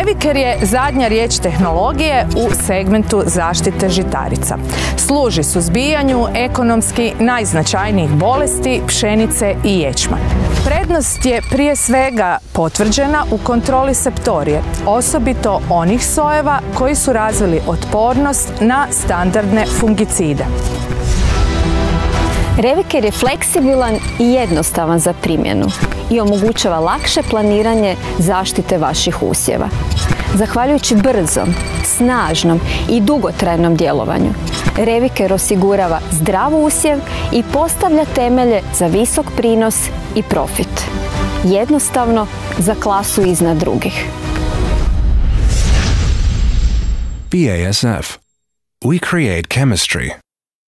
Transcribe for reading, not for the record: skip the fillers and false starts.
Reviker je zadnja riječ tehnologije u segmentu zaštite žitarica. Služi suzbijanju ekonomski najznačajnijih bolesti pšenice i ječma. Prednost je prije svega potvrđena u kontroli septorije, osobito onih sojeva koji su razvili otpornost na standardne fungicide. Reviker je fleksibilan i jednostavan za primjenu i omogućava lakše planiranje zaštite vaših usjeva. Zahvaljujući brzom, snažnom i dugotrajnom djelovanju, Reviker osigurava zdrav usjev i postavlja temelje za visok prinos i profit. Jednostavno za klasu iznad drugih. BASF. We create chemistry.